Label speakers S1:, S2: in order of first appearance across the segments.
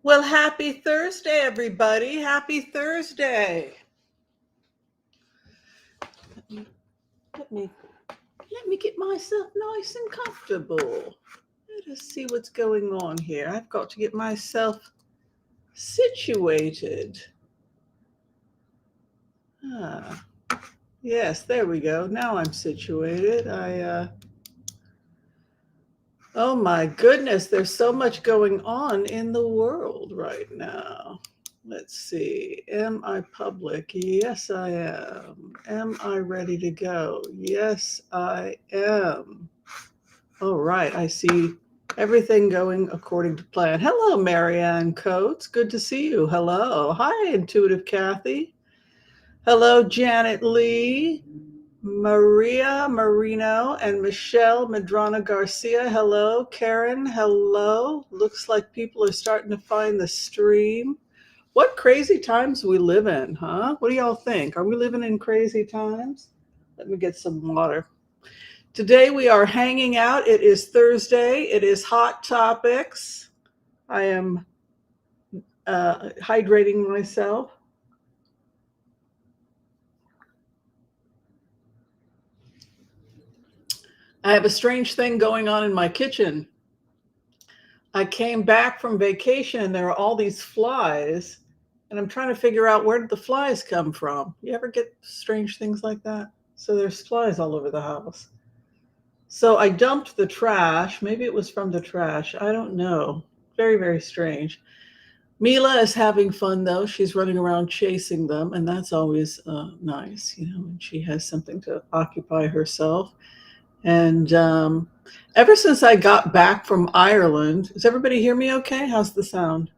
S1: Well, happy Thursday, everybody. Happy Thursday. Let me let me get myself nice and comfortable. Let us see what's going on here. I've got to get myself situated. Ah, yes, there we go. Now I'm situated. Oh my goodness, there's so much going on in the world right now. Let's see. Am I public? Yes, I am. Am I ready to go? Yes, I am. All right. I see everything going according to plan. Hello, Marianne Coates. Good to see you. Hello. Hi, Intuitive Kathy. Hello, Janet Lee. Maria Marino and Michelle Medrano Garcia. Hello, Karen. Hello. Looks like people are starting to find the stream. What crazy times we live in, huh? What do y'all think? Are we living in crazy times? Let me get some water. Today we are hanging out. It is Thursday. It is Hot Topics. I am hydrating myself. I have a strange thing going on in my kitchen. I came back from vacation and there are all these flies, and I'm trying to figure out where did the flies come from. You ever get strange things like that? So there's flies all over the house. So I dumped the trash. Maybe it was from the trash. I don't know. Very, very strange. Mila is having fun though. She's running around chasing them, and that's always nice, when she has something to occupy herself. And ever since I got back from Ireland, does everybody hear me okay? How's the sound?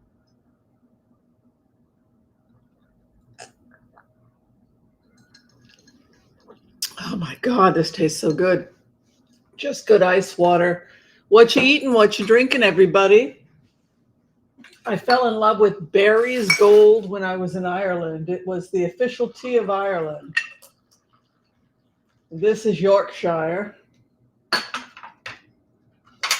S1: Oh my God, this tastes so good. Just good ice water. What you eating? What you drinking, everybody? I fell in love with Barry's Gold when I was in Ireland. It was the official tea of Ireland. This is Yorkshire.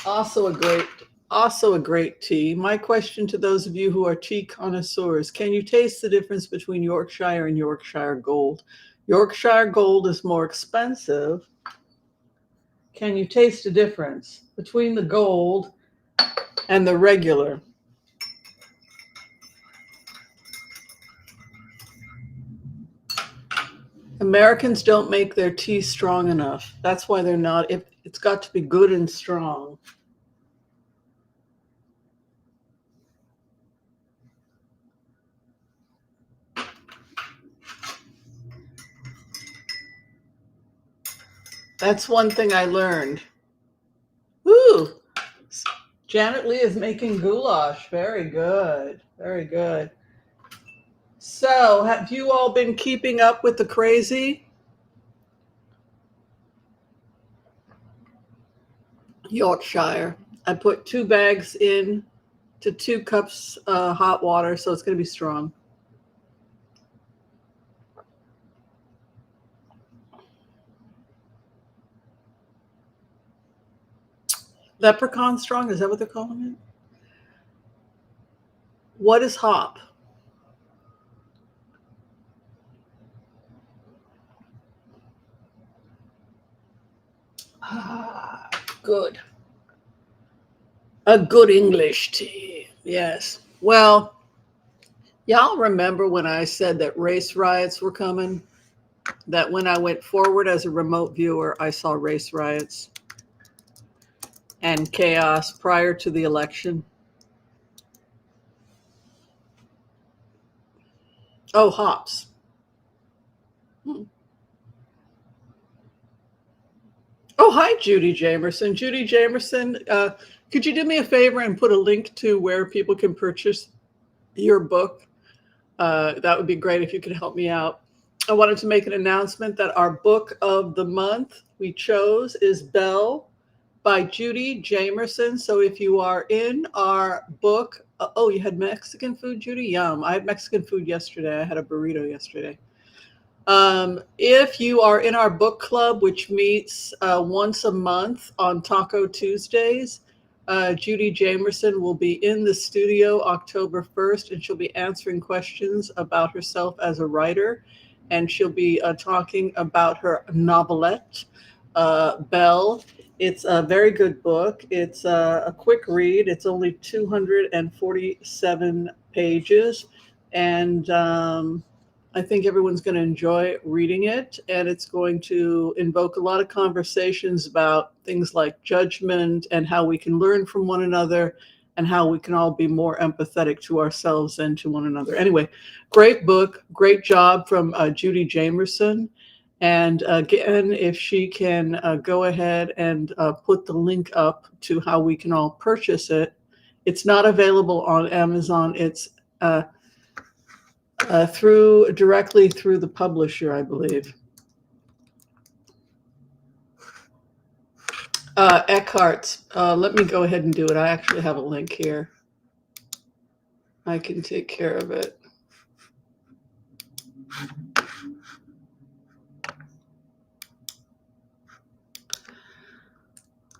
S1: Also a great tea. My question to those of you who are tea connoisseurs, can you taste the difference between Yorkshire and Yorkshire Gold? Yorkshire Gold is more expensive. Can you taste the difference between the gold and the regular? Americans don't make their tea strong enough. That's why they're not. It's got to be good and strong. That's one thing I learned. Ooh, Janet Lee is making goulash. Very good. Very good. So, have you all been keeping up with the crazy? Yorkshire. I put 2 bags in to 2 cups hot water, so it's going to be strong. Leprechaun strong? Is that what they're calling it? What is hop? Ah, good. A good English tea. Yes. Well, y'all remember when I said that race riots were coming? That when I went forward as a remote viewer, I saw race riots and chaos prior to the election. Oh, hops. Hmm. Oh, hi, Judy Jamerson. Judy Jamerson, could you do me a favor and put a link to where people can purchase your book? That would be great if you could help me out. I wanted to make an announcement that our book of the month we chose is Belle by Judy Jamerson. So if you are in our book, oh, you had Mexican food, Judy? Yum. I had Mexican food yesterday. I had a burrito yesterday. If you are in our book club, which meets once a month on Taco Tuesdays, Judy Jamerson will be in the studio October 1st, and she'll be answering questions about herself as a writer. And she'll be talking about her novelette, Belle. It's a very good book. It's a quick read. It's only 247 pages. And I think everyone's going to enjoy reading it, and it's going to invoke a lot of conversations about things like judgment and how we can learn from one another and how we can all be more empathetic to ourselves and to one another. Anyway, great book, great job from Judy Jamerson. And again, if she can go ahead and put the link up to how we can all purchase it. It's not available on Amazon. It's directly through the publisher, I believe. Eckhart's. Let me go ahead and do it. I actually have a link here. I can take care of it.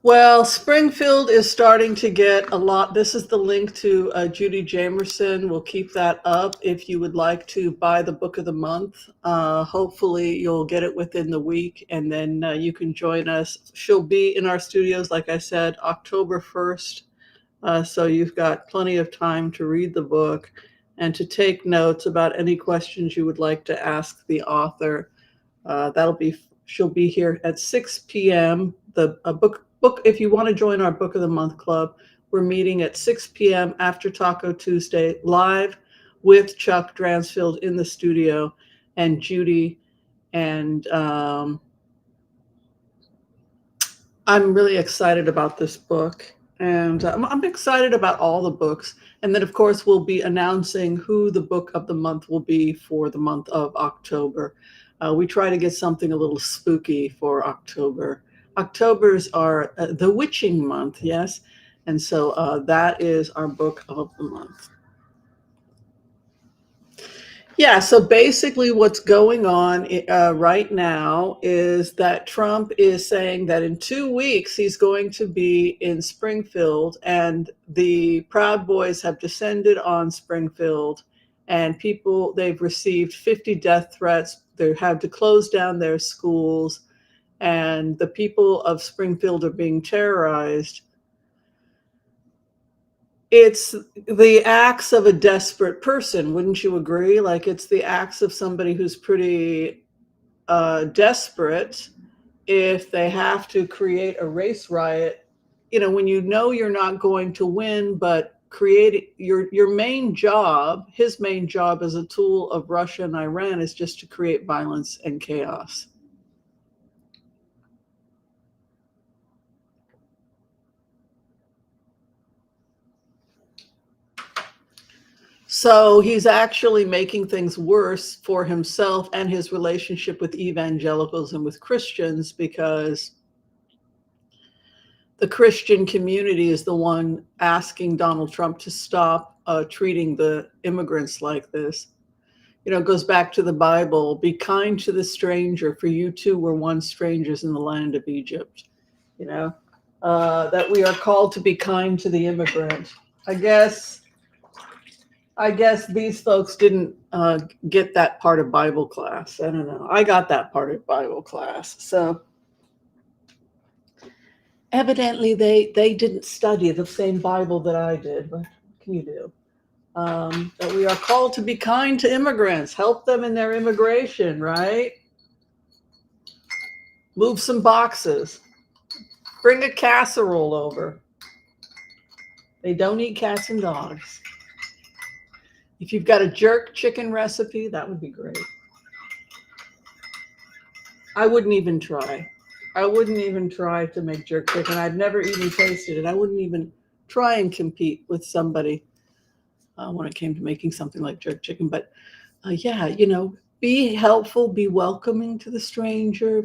S1: Well, Springfield is starting to get a lot. This is the link to Judy Jamerson. We'll keep that up if you would like to buy the book of the month. Hopefully you'll get it within the week, and then you can join us. She'll be in our studios, like I said, October 1st. So you've got plenty of time to read the book and to take notes about any questions you would like to ask the author. She'll be here at 6 p.m. The book. If you want to join our Book of the Month Club, we're meeting at 6 p.m. after Taco Tuesday, live with Chuck Dransfield in the studio and Judy. And I'm really excited about this book. And I'm excited about all the books. And then, of course, we'll be announcing who the book of the month will be for the month of October. We try to get something a little spooky for October. October's are the witching month, yes. And so that is our book of the month. Yeah, so basically what's going on right now is that Trump is saying that in 2 weeks he's going to be in Springfield, and the Proud Boys have descended on Springfield, and they've received 50 death threats. They had to close down their schools, and the people of Springfield are being terrorized. It's the acts of a desperate person, wouldn't you agree? Like, it's the acts of somebody who's pretty desperate if they have to create a race riot. When you know you're not going to win, but create your main job, his main job as a tool of Russia and Iran is just to create violence and chaos. So he's actually making things worse for himself and his relationship with evangelicals and with Christians, because the Christian community is the one asking Donald Trump to stop treating the immigrants like this. It goes back to the Bible. Be kind to the stranger, for you too were once strangers in the land of Egypt. That we are called to be kind to the immigrant. I guess these folks didn't get that part of Bible class. I don't know. I got that part of Bible class. So evidently they didn't study the same Bible that I did. But what can you do? That we are called to be kind to immigrants, help them in their immigration, right? Move some boxes. Bring a casserole over. They don't eat cats and dogs. If you've got a jerk chicken recipe, that would be great. I wouldn't even try. I wouldn't even try to make jerk chicken. I've never even tasted it. I wouldn't even try and compete with somebody when it came to making something like jerk chicken. But yeah, be helpful, be welcoming to the stranger,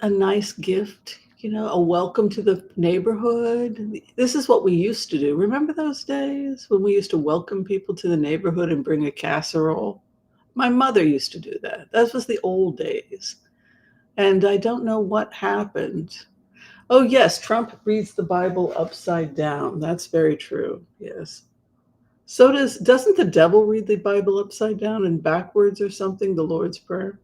S1: a nice gift. A welcome to the neighborhood. This is what we used to do. Remember those days when we used to welcome people to the neighborhood and bring a casserole? My mother used to do that. That was the old days. And I don't know what happened. Oh, yes, Trump reads the Bible upside down. That's very true. Yes. So doesn't the devil read the Bible upside down and backwards or something, the Lord's Prayer?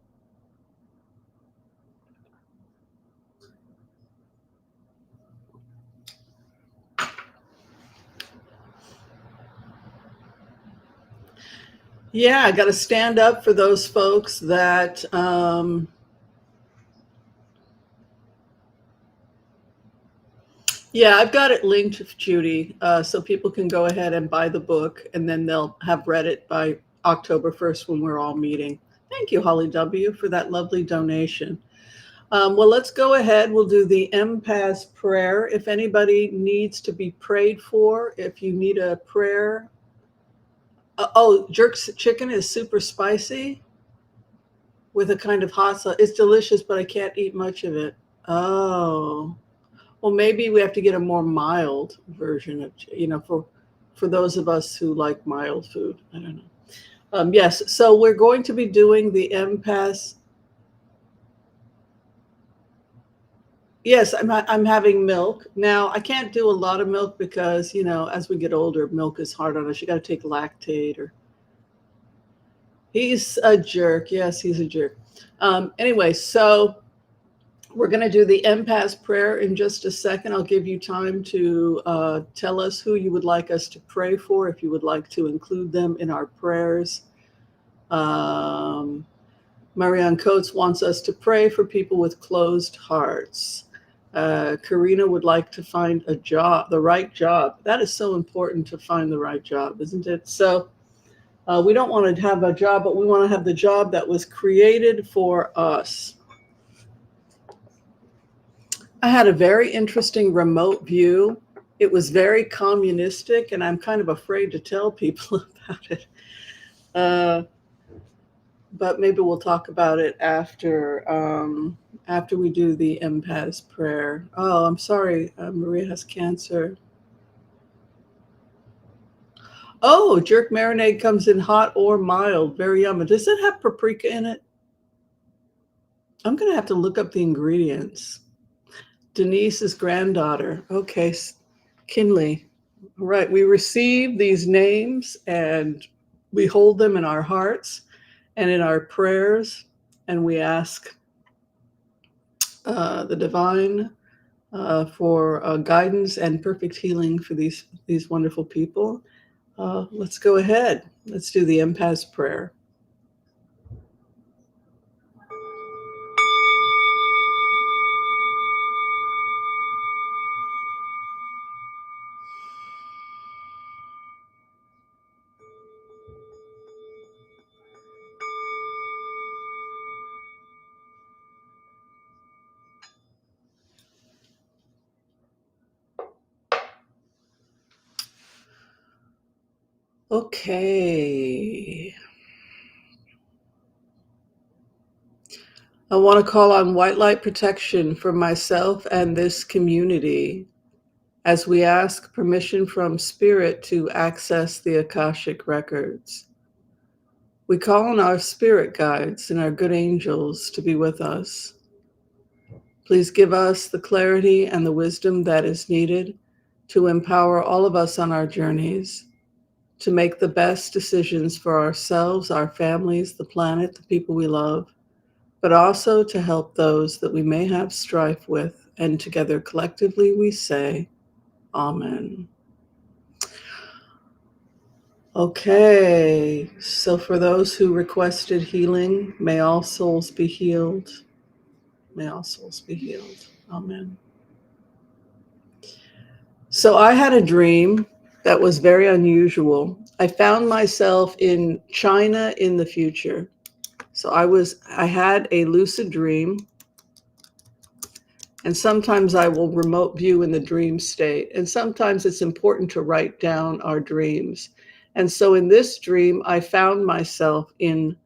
S1: Yeah, I got to stand up for those folks that yeah, I've got it linked, Judy, so people can go ahead and buy the book, and then they'll have read it by October 1st when we're all meeting. Thank you, Holly W., for that lovely donation. Well, let's go ahead. We'll do the Empath prayer. If anybody needs to be prayed for, if you need a prayer. Oh, jerk chicken is super spicy with a kind of hot sauce. It's delicious, but I can't eat much of it. Oh. Well, maybe we have to get a more mild version of, for those of us who like mild food. I don't know. Yes, so we're going to be doing the empath. Yes, I'm having milk now. I can't do a lot of milk because as we get older, milk is hard on us. You got to take lactate or. He's a jerk. Yes, he's a jerk. Anyway, so we're going to do the empath prayer in just a second. I'll give you time to tell us who you would like us to pray for, if you would like to include them in our prayers. Marianne Coates wants us to pray for people with closed hearts. Karina would like to find a job, the right job. That is so important, to find the right job, isn't it? So we don't want to have a job, but we want to have the job that was created for us. I had a very interesting remote view. It was very communistic, and I'm kind of afraid to tell people about it. Uh, but maybe we'll talk about it after we do the empath prayer. Oh, I'm sorry, Maria has cancer. Oh, jerk marinade comes in hot or mild, very yummy. Does it have paprika in it? I'm gonna have to look up the ingredients. Denise's granddaughter. Okay, Kinley. All right, we receive these names and we hold them in our hearts and in our prayers, and we ask the divine for guidance and perfect healing for these wonderful people. Let's go ahead. Let's do the empath prayer. Okay. I want to call on white light protection for myself and this community as we ask permission from Spirit to access the Akashic records. We call on our spirit guides and our good angels to be with us. Please give us the clarity and the wisdom that is needed to empower all of us on our journeys, to make the best decisions for ourselves, our families, the planet, the people we love, but also to help those that we may have strife with. And together, collectively, we say, Amen. Okay, so for those who requested healing, may all souls be healed. May all souls be healed. Amen. So I had a dream that was very unusual. I found myself in China in the future. So I had a lucid dream, and sometimes I will remote view in the dream state. And sometimes it's important to write down our dreams. And so in this dream, I found myself in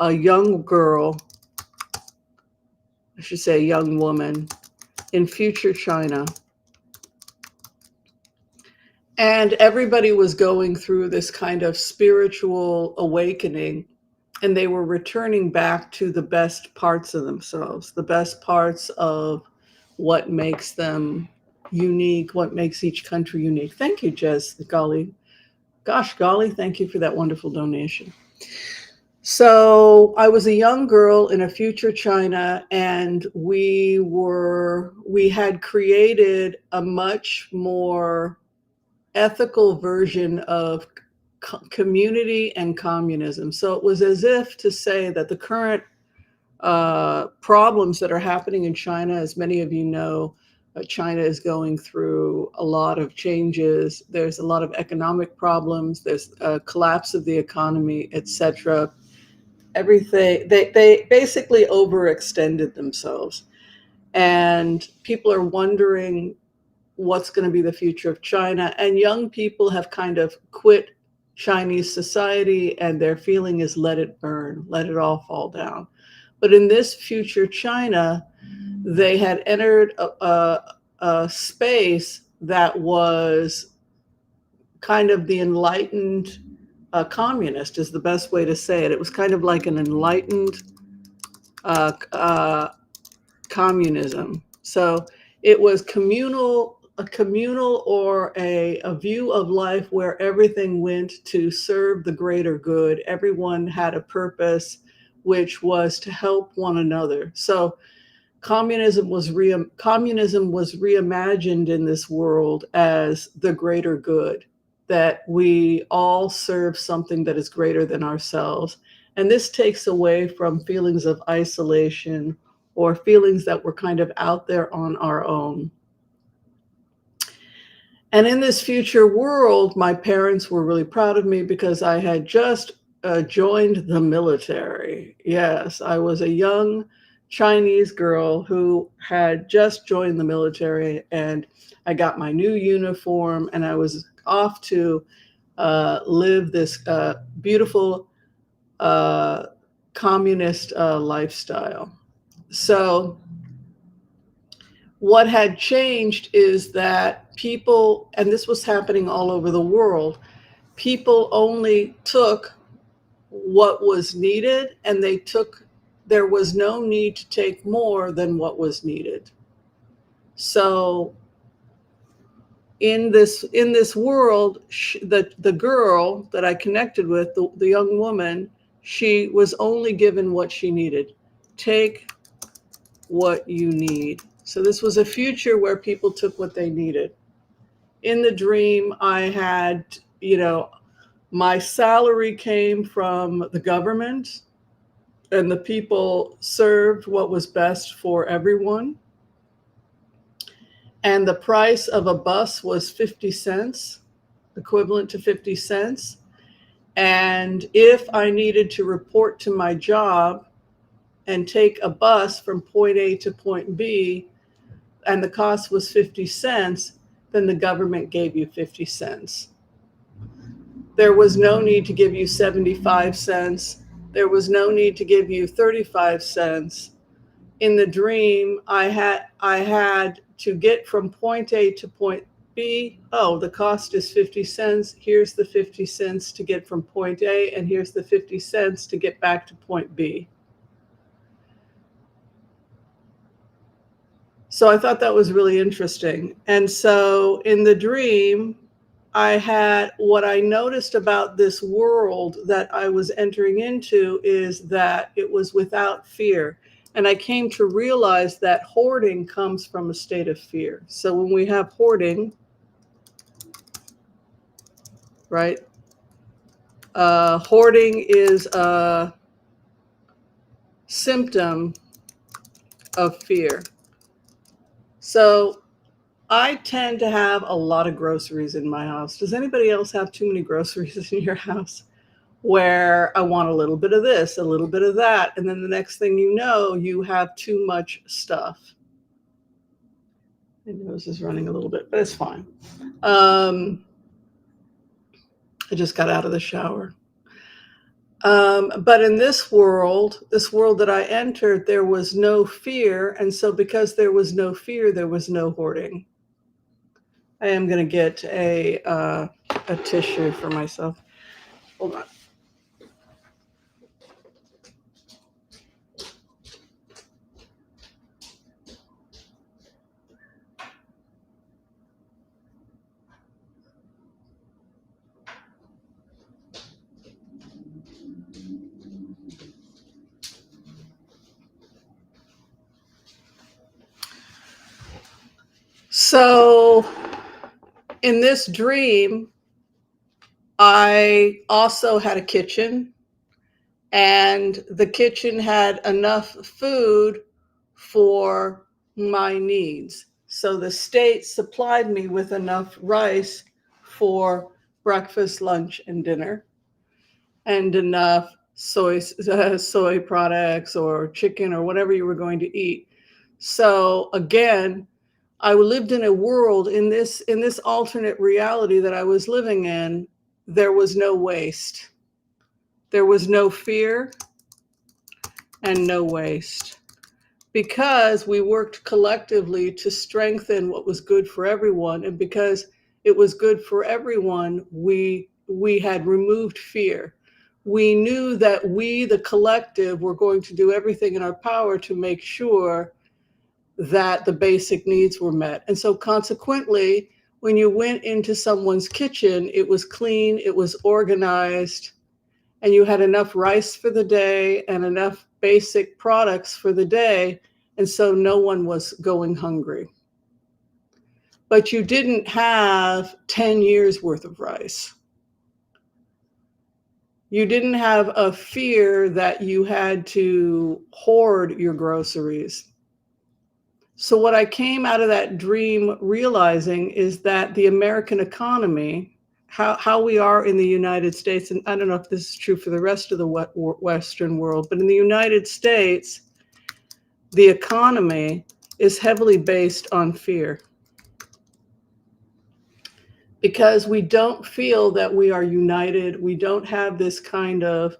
S1: a young girl, I should say a young woman, in future China. And everybody was going through this kind of spiritual awakening, and they were returning back to the best parts of themselves, the best parts of what makes them unique, what makes each country unique. Thank you, Jess. Golly, gosh, golly, thank you for that wonderful donation. So I was a young girl in a future China, and we had created a much more ethical version of community and communism. So it was as if to say that the current problems that are happening in China, as many of you know, China is going through a lot of changes. There's a lot of economic problems. There's a collapse of the economy, etc. Everything, they basically overextended themselves, and people are wondering what's going to be the future of China. And young people have kind of quit Chinese society, and their feeling is let it burn, let it all fall down. But in this future China, they had entered a space that was kind of the enlightened communist, is the best way to say it. It was kind of like an enlightened uh, uh, communism. So it was a communal or a view of life where everything went to serve the greater good. Everyone had a purpose, which was to help one another. So communism was reimagined in this world as the greater good, that we all serve something that is greater than ourselves. And this takes away from feelings of isolation or feelings that we're kind of out there on our own. And in this future world, my parents were really proud of me because I had just joined the military. Yes, I was a young Chinese girl who had just joined the military, and I got my new uniform, and I was off to live this beautiful communist lifestyle. So what had changed is that people, and this was happening all over the world, people only took what was needed, and there was no need to take more than what was needed. So in this world, the girl that I connected with, the young woman, she was only given what she needed. Take what you need. So this was a future where people took what they needed. In the dream, I had, my salary came from the government, and the people served what was best for everyone. And the price of a bus was 50 cents, equivalent to 50 cents. And if I needed to report to my job and take a bus from point A to point B, and the cost was 50 cents, then the government gave you 50 cents. There was no need to give you 75 cents. There was no need to give you 35 cents. In the dream, I had to get from point A to point B. Oh, the cost is 50 cents. Here's the 50 cents to get from point A, and here's the 50 cents to get back to point B. So I thought that was really interesting. And so in the dream, what I noticed about this world that I was entering into is that it was without fear. And I came to realize that hoarding comes from a state of fear. So when we have hoarding, right? Hoarding is a symptom of fear. So I tend to have a lot of groceries in my house. Does anybody else have too many groceries in your house? Where I want a little bit of this, a little bit of that, and then the next thing you know, you have too much stuff. My nose is running a little bit, but it's fine. I just got out of the shower. But in this world that I entered, there was no fear. And so because there was no fear, there was no hoarding. I am going to get a tissue for myself. Hold on. So in this dream, I also had a kitchen, and the kitchen had enough food for my needs. So the state supplied me with enough rice for breakfast, lunch, and dinner, and enough soy products or chicken or whatever you were going to eat. So again, I lived in a world in this alternate reality that I was living in. There was no waste. There was no fear and no waste, because we worked collectively to strengthen what was good for everyone. And because it was good for everyone, we had removed fear. We knew that we, the collective, were going to do everything in our power to make sure that the basic needs were met. And so consequently, when you went into someone's kitchen, it was clean, it was organized, and you had enough rice for the day and enough basic products for the day. And so no one was going hungry. But you didn't have 10 years worth of rice. You didn't have a fear that you had to hoard your groceries. So what I came out of that dream realizing is that the American economy, how we are in the United States, and I don't know if this is true for the rest of the Western world, but in the United States, the economy is heavily based on fear, because we don't feel that we are united. We don't have this kind of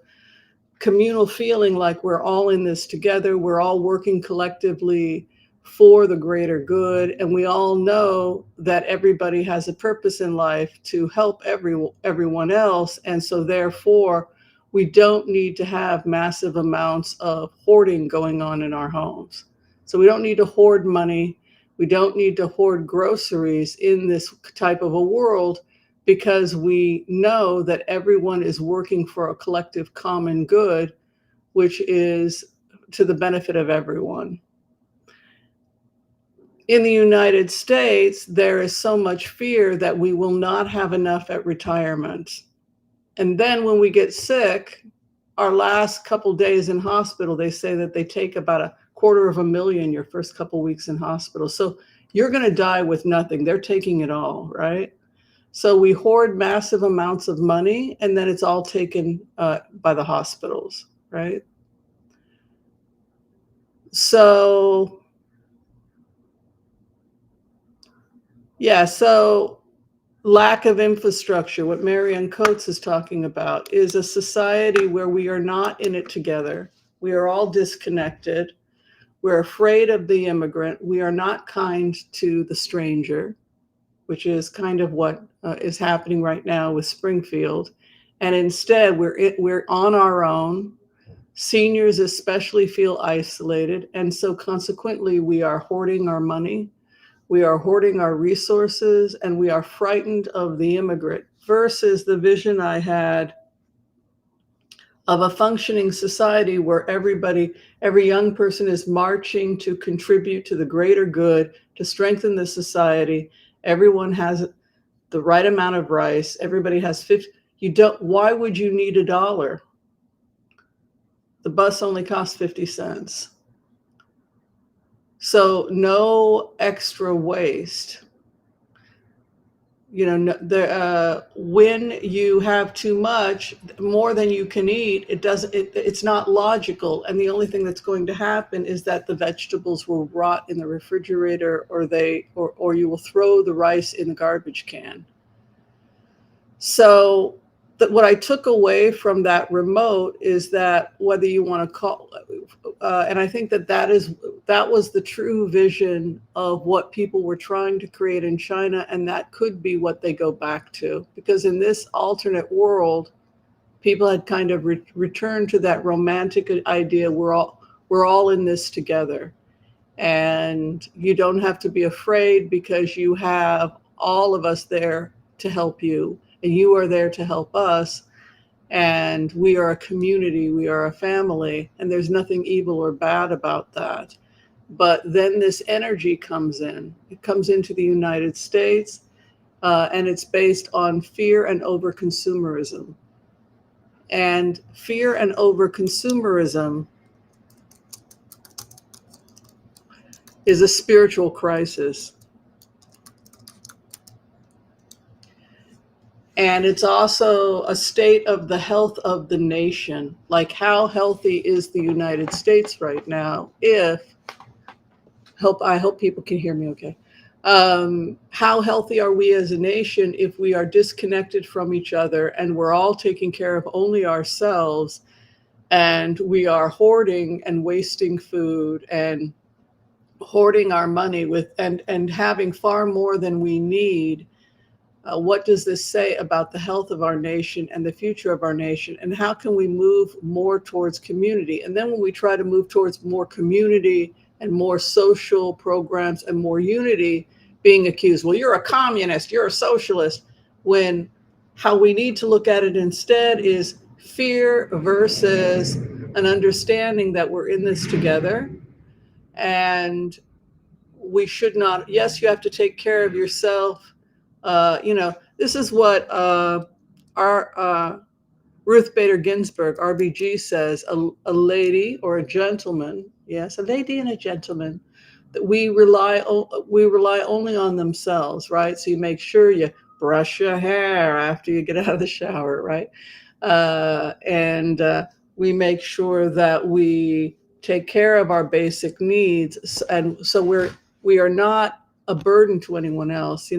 S1: communal feeling like we're all in this together. We're all working collectively for the greater good. And we all know that everybody has a purpose in life to help everyone else. And so therefore, we don't need to have massive amounts of hoarding going on in our homes. So we don't need to hoard money. We don't need to hoard groceries in this type of a world, because we know that everyone is working for a collective common good, which is to the benefit of everyone. In the United States, there is so much fear that we will not have enough at retirement. And then when we get sick, our last couple days in hospital, they say that they take about $250,000 your first couple weeks in hospital. So you're going to die with nothing. They're taking it all, right? So we hoard massive amounts of money, and then it's all taken by the hospitals, right? So, yeah, so lack of infrastructure, what Marianne Coates is talking about, is a society where we are not in it together. We are all disconnected. We're afraid of the immigrant. We are not kind to the stranger, which is kind of what is happening right now with Springfield. And instead, we're on our own. Seniors especially feel isolated. And so consequently, we are hoarding our money, we are hoarding our resources, and we are frightened of the immigrant, versus the vision I had of a functioning society where every young person is marching to contribute to the greater good, to strengthen the society. Everyone has the right amount of rice. Everybody has 50. Why would you need $1? The bus only costs 50 cents. So no extra waste. When you have too much, more than you can eat, it's not logical. And the only thing that's going to happen is that the vegetables will rot in the refrigerator, or you will throw the rice in the garbage can. So what I took away from that remote is that, whether you want to call, and I think that was the true vision of what people were trying to create in China, and that could be what they go back to, because in this alternate world, people had kind of returned to that romantic idea: we're all in this together, and you don't have to be afraid, because you have all of us there to help you, and you are there to help us, and we are a community, we are a family, and there's nothing evil or bad about that. But then this energy comes in. It comes into the United States, and it's based on fear and over-consumerism. And fear and over-consumerism is a spiritual crisis. And it's also a state of the health of the nation. Like, how healthy is the United States right now? I hope people can hear me okay. How healthy are we as a nation if we are disconnected from each other and we're all taking care of only ourselves, and we are hoarding and wasting food and hoarding our money and having far more than we need? What does this say about the health of our nation and the future of our nation? And how can we move more towards community? And then when we try to move towards more community and more social programs and more unity, being accused, well, you're a communist, you're a socialist, when how we need to look at it instead is fear versus an understanding that we're in this together. And we should not, yes, you have to take care of yourself. This is what our Ruth Bader Ginsburg, RBG, says: a lady or a gentleman, yes, a lady and a gentleman, that we rely only on themselves, right? So you make sure you brush your hair after you get out of the shower, right? And we make sure that we take care of our basic needs, and so we are not a burden to anyone else.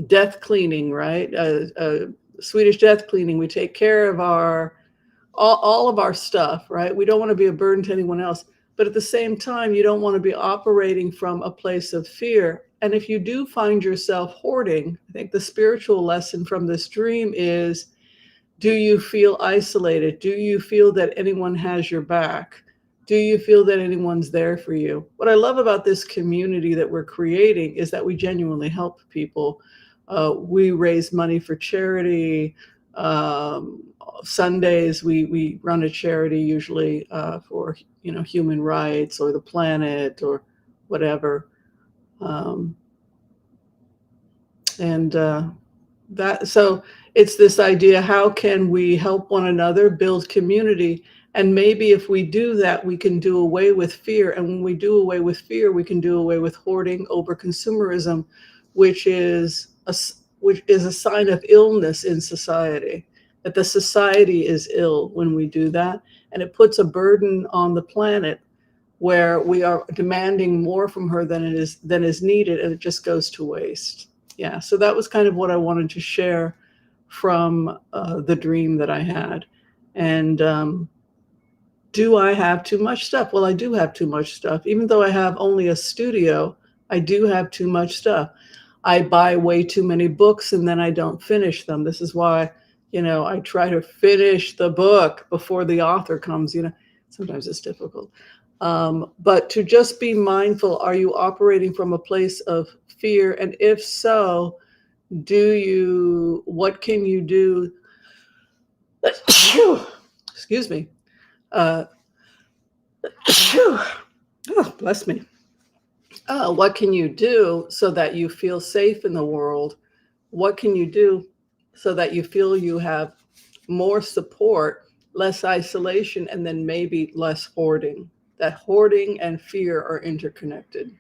S1: Death cleaning, right? Swedish death cleaning. We take care of all of our stuff, right? We don't want to be a burden to anyone else. But at the same time, you don't want to be operating from a place of fear. And if you do find yourself hoarding, I think the spiritual lesson from this dream is, do you feel isolated? Do you feel that anyone has your back? Do you feel that anyone's there for you? What I love about this community that we're creating is that we genuinely help people. We raise money for charity. Sundays, we run a charity usually for human rights or the planet or whatever. So it's this idea: how can we help one another build community? And maybe if we do that, we can do away with fear. And when we do away with fear, we can do away with hoarding, over consumerism, which is a sign of illness in society. That the society is ill when we do that, and it puts a burden on the planet where we are demanding more from her than is needed, and it just goes to waste. Yeah, so that was kind of what I wanted to share from the dream that I had. And do I have too much stuff? Well, I do have too much stuff. Even though I have only a studio, I do have too much stuff. I buy way too many books and then I don't finish them. This is why, I try to finish the book before the author comes. Sometimes it's difficult. But to just be mindful, are you operating from a place of fear? And if so, what can you do? Excuse me. Oh, bless me. What can you do so that you feel safe in the world? What can you do so that you feel you have more support, less isolation, and then maybe less hoarding? That hoarding and fear are interconnected.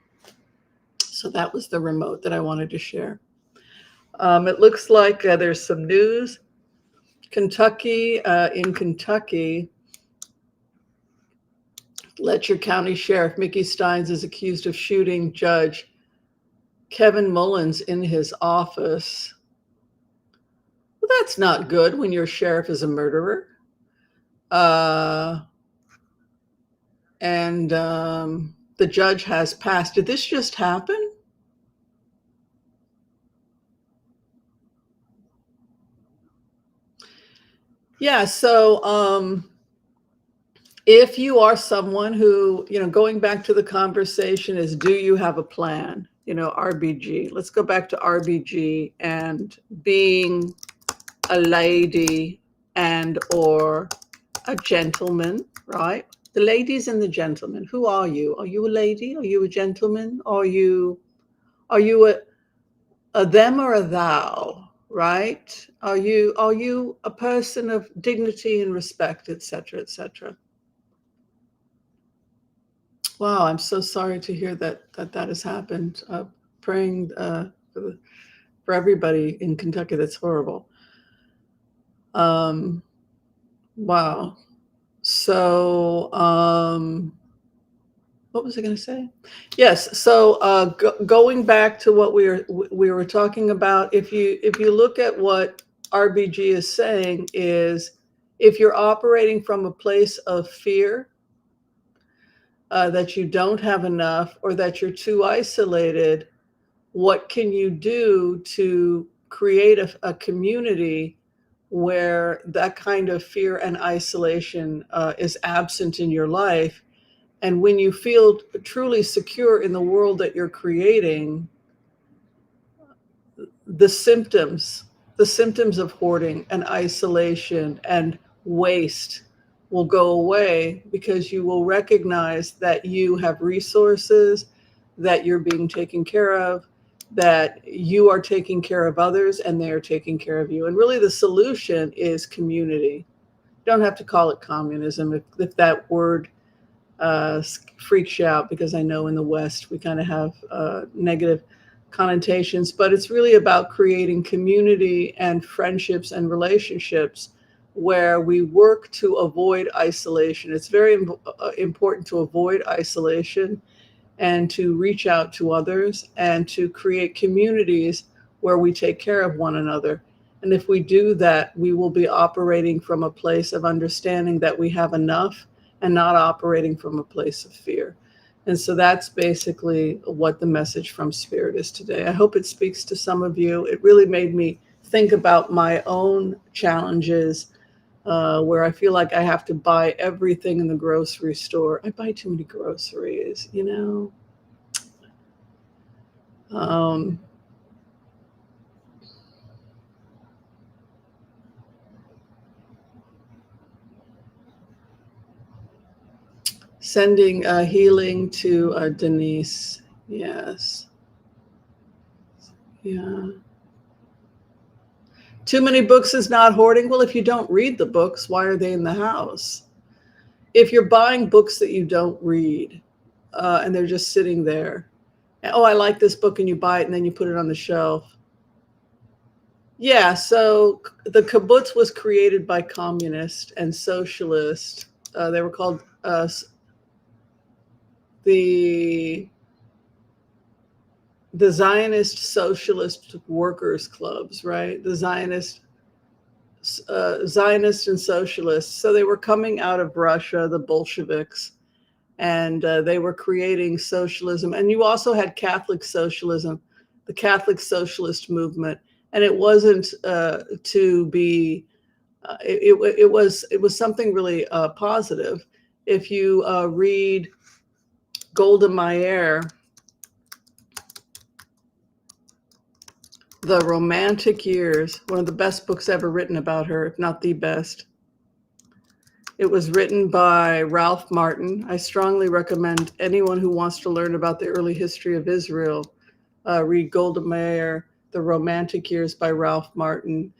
S1: So that was the remote that I wanted to share. It looks like there's some news. In Kentucky, Letcher County Sheriff Mickey Steins is accused of shooting Judge Kevin Mullins in his office. Well, that's not good when your sheriff is a murderer. And the judge has passed. Did this just happen? Yeah, so if you are someone who, going back to the conversation is, do you have a plan? RBG. Let's go back to RBG and being a lady and or a gentleman, right? The ladies and the gentlemen. Who are you? Are you a lady? Are you a gentleman? Are you a them or a thou? Right? Are you a person of dignity and respect, etc., etc.? Wow, I'm so sorry to hear that has happened. Praying for everybody in Kentucky. That's horrible. Um, wow. So, what was I going to say? Yes. So, going back to what we were talking about, if you look at what RBG is saying, is if you're operating from a place of fear, that you don't have enough or that you're too isolated, what can you do to create a community where that kind of fear and isolation is absent in your life? And when you feel truly secure in the world that you're creating, the symptoms, the symptoms of hoarding and isolation and waste will go away, because you will recognize that you have resources, that you're being taken care of, that you are taking care of others and they are taking care of you. And really the solution is community. You don't have to call it communism if that word freaks you out, because I know in the West we kind of have negative connotations, but it's really about creating community and friendships and relationships where we work to avoid isolation. It's very important to avoid isolation and to reach out to others and to create communities where we take care of one another. And if we do that, we will be operating from a place of understanding that we have enough and not operating from a place of fear. And so that's basically what the message from Spirit is today. I hope it speaks to some of you. It really made me think about my own challenges, where I feel like I have to buy everything in the grocery store. I buy too many groceries, you know. Sending healing to Denise. Yes. Yeah. Too many books is not hoarding. Well, if you don't read the books, why are they in the house? If you're buying books that you don't read, and they're just sitting there, oh, I like this book, and you buy it and then you put it on the shelf. Yeah, so the kibbutz was created by communists and socialists. They were called the Zionist Socialist Workers Clubs, right? The Zionist and socialists. So they were coming out of Russia, the Bolsheviks, and they were creating socialism. And you also had Catholic socialism, the Catholic Socialist movement. And it wasn't to be. It was something really positive. If you read Golda Meir, The Romantic Years, one of the best books ever written about her, if not the best. It was written by Ralph Martin. I strongly recommend anyone who wants to learn about the early history of Israel, read Golda Meir, The Romantic Years by Ralph Martin.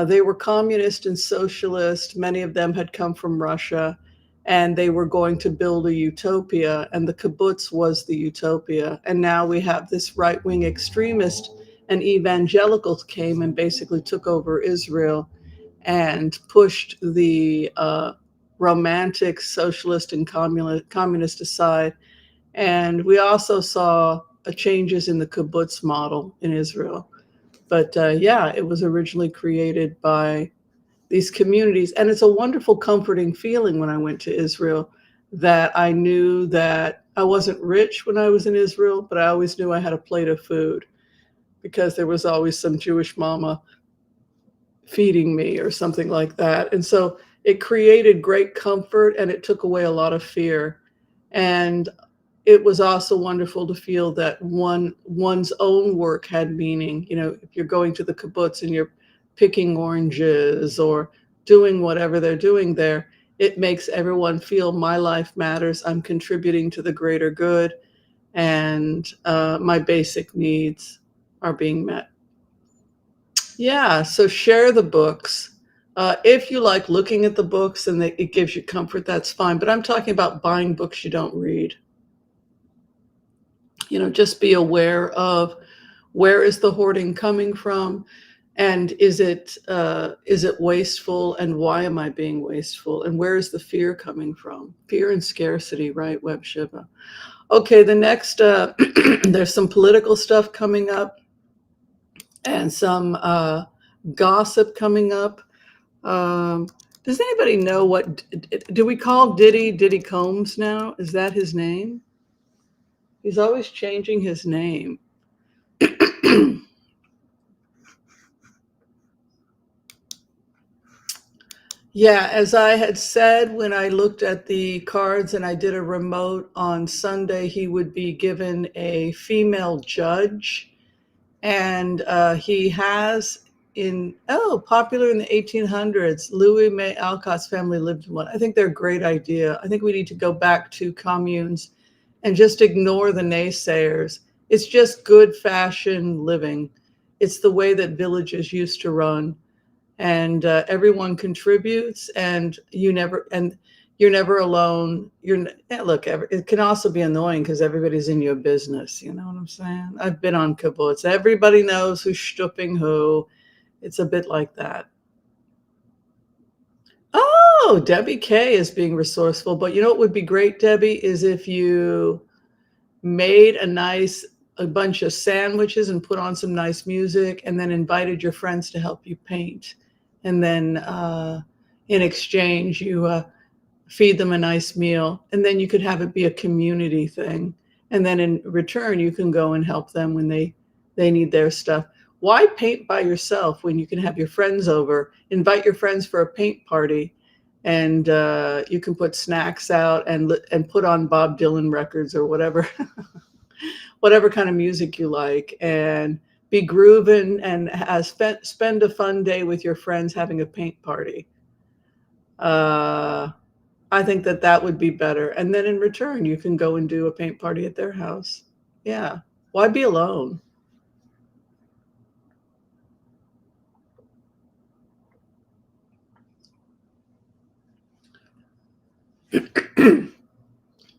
S1: They were communist and socialist. Many of them had come from Russia, and they were going to build a utopia, and the kibbutz was the utopia. And now we have this right-wing extremist, and evangelicals came and basically took over Israel and pushed the romantic socialist and communist aside. And we also saw changes in the kibbutz model in Israel. But yeah, it was originally created by these communities. And it's a wonderful, comforting feeling when I went to Israel, that I knew that I wasn't rich when I was in Israel, but I always knew I had a plate of food, because there was always some Jewish mama feeding me or something like that. And so it created great comfort, and it took away a lot of fear. And it was also wonderful to feel that one's own work had meaning. You know, if you're going to the kibbutz and you're picking oranges or doing whatever they're doing there, It makes everyone feel my life matters. I'm contributing to the greater good, and my basic needs are being met. Yeah, so share the books. If you like looking at the books and it gives you comfort, that's fine. But I'm talking about buying books you don't read. Just be aware of where is the hoarding coming from, and is it wasteful, and why am I being wasteful, and where is the fear coming from? Fear and scarcity, right, Web Shiva? Okay, the next, there's some political stuff coming up and some gossip coming up. Um, does anybody know what, do we call Diddy Combs now? Is that his name? He's always changing his name. Yeah, as I had said when I looked at the cards and I did a remote on Sunday, he would be given a female judge. And he has popular in the 1800s. Louis May Alcott's family lived in one. I think they're a great idea. I think we need to go back to communes and just ignore the naysayers. It's just good fashion living. It's the way that villages used to run, and everyone contributes, and you're never alone. Look, it can also be annoying because everybody's in your business. You know what I'm saying? I've been on kibbutz. Everybody knows who's stooping who. It's a bit like that. Oh, Debbie K is being resourceful. But you know what would be great, Debbie, is if you made a bunch of sandwiches and put on some nice music, and then invited your friends to help you paint. And then in exchange, you feed them a nice meal. And then you could have it be a community thing. And then in return, you can go and help them when they need their stuff. Why paint by yourself when you can have your friends over? Invite your friends for a paint party, and you can put snacks out and put on Bob Dylan records or whatever, whatever kind of music you like, and be grooving and spend a fun day with your friends having a paint party. I think that would be better. And then in return, you can go and do a paint party at their house. Yeah. Why be alone?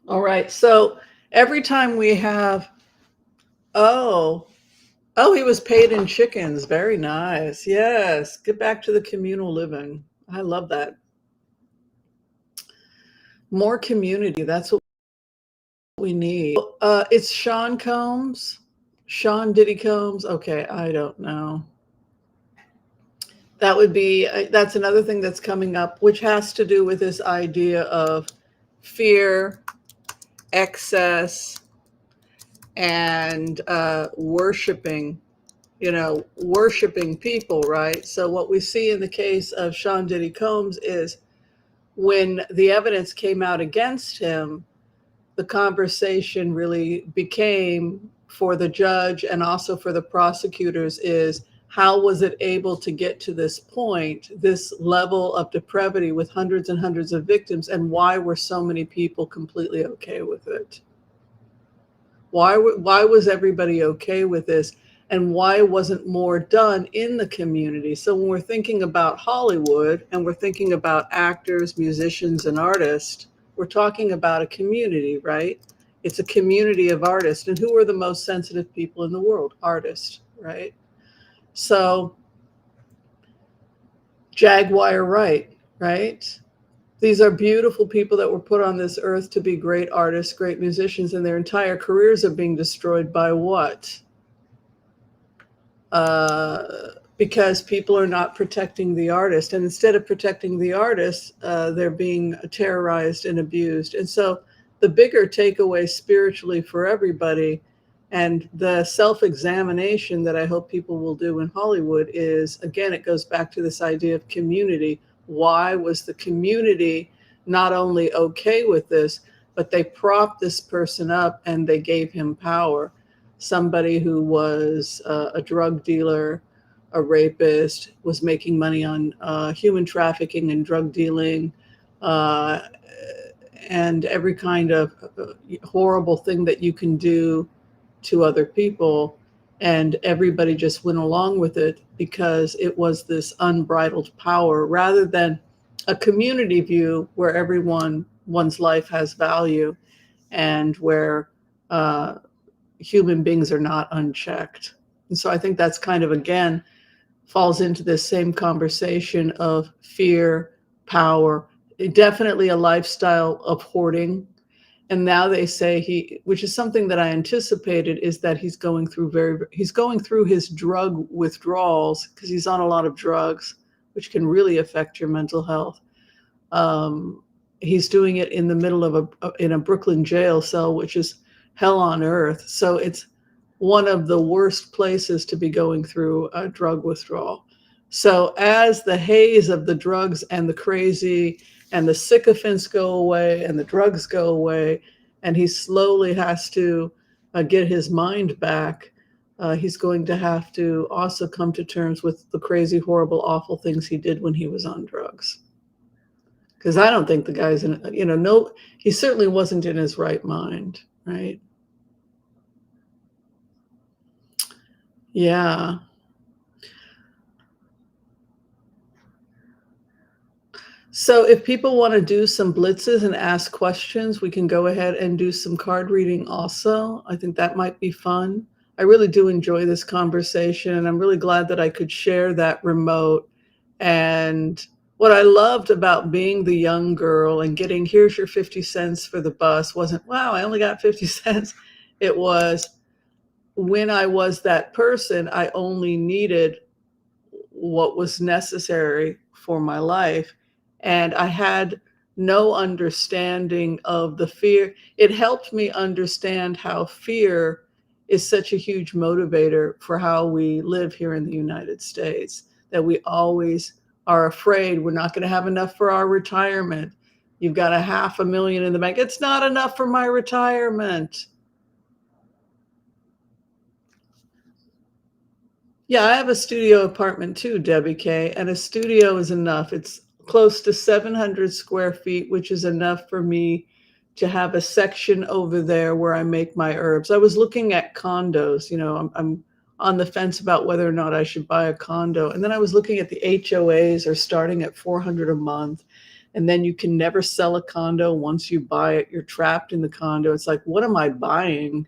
S1: All right. So every time we have, oh, he was paid in chickens. Very nice. Yes. Get back to the communal living. I love that. More community. That's what we need. It's Sean Combs. Sean Diddy Combs. Okay. I don't know. That would be, that's another thing that's coming up, which has to do with this idea of fear, excess, and worshiping people, right? So what we see in the case of Sean Diddy Combs is when the evidence came out against him, the conversation really became, for the judge and also for the prosecutors, is how was it able to get to this point, this level of depravity with hundreds and hundreds of victims, and why were so many people completely okay with it? Why was everybody okay with this? And why wasn't more done in the community? So when we're thinking about Hollywood and we're thinking about actors, musicians, and artists, we're talking about a community, right? It's a community of artists. And who are the most sensitive people in the world? Artists, right? So Jaguar Wright, right? These are beautiful people that were put on this earth to be great artists, great musicians, and their entire careers are being destroyed by what? Because people are not protecting the artist. And instead of protecting the artist, they're being terrorized and abused. And so the bigger takeaway spiritually for everybody, and the self-examination that I hope people will do in Hollywood, is, again, it goes back to this idea of community. Why was the community not only okay with this, but they propped this person up and they gave him power? Somebody who was a drug dealer, a rapist, was making money on human trafficking and drug dealing, uh, and every kind of horrible thing that you can do to other people. And everybody just went along with it because it was this unbridled power rather than a community view where one's life has value and where uh, human beings are not unchecked. And so I think that's kind of, again, falls into this same conversation of fear, power, definitely a lifestyle of hoarding. And now they say which is something that I anticipated, is that he's going through his drug withdrawals because he's on a lot of drugs, which can really affect your mental health. He's doing it in the middle of in a Brooklyn jail cell, which is hell on earth. So it's one of the worst places to be going through a drug withdrawal. So as the haze of the drugs and the crazy and the sycophants go away and the drugs go away, and he slowly has to get his mind back, he's going to have to also come to terms with the crazy, horrible, awful things he did when he was on drugs. Because I don't think the guy's no, he certainly wasn't in his right mind, right? Yeah. So if people want to do some blitzes and ask questions, we can go ahead and do some card reading also. I think that might be fun. I really do enjoy this conversation, and I'm really glad that I could share that remote. And what I loved about being the young girl and getting, here's your 50 cents for the bus, wasn't, wow, I only got 50 cents. It was, when I was that person, I only needed what was necessary for my life. And I had no understanding of the fear. It helped me understand how fear is such a huge motivator for how we live here in the United States, that we always are afraid we're not going to have enough for our retirement. You've got $500,000 in the bank. It's not enough for my retirement. Yeah, I have a studio apartment too, Debbie K, and a studio is enough. It's close to 700 square feet, which is enough for me to have a section over there where I make my herbs. I was looking at condos, I'm on the fence about whether or not I should buy a condo. And then I was looking at the HOAs are starting at 400 a month. And then you can never sell a condo. Once you buy it, you're trapped in the condo. It's like, what am I buying?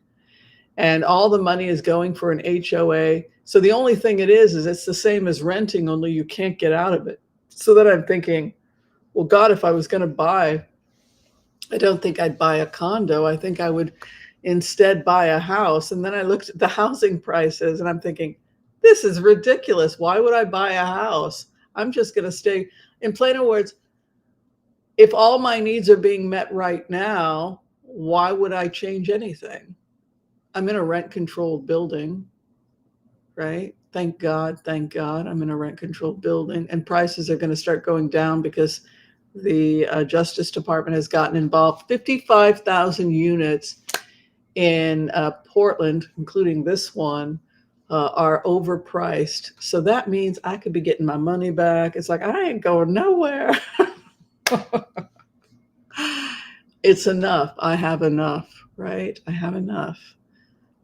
S1: And all the money is going for an HOA. So the only thing it is it's the same as renting, only you can't get out of it. So then I'm thinking, well, God, if I was going to buy, I don't think I'd buy a condo. I think I would instead buy a house. And then I looked at the housing prices and I'm thinking, this is ridiculous. Why would I buy a house? I'm just going to stay. In plain words, if all my needs are being met right now, why would I change anything? I'm in a rent-controlled building, right? Thank God I'm in a rent-controlled building, and prices are going to start going down because the Justice Department has gotten involved. 55,000 units in Portland, including this one, are overpriced. So that means I could be getting my money back. It's like, I ain't going nowhere. It's enough. I have enough, right? I have enough.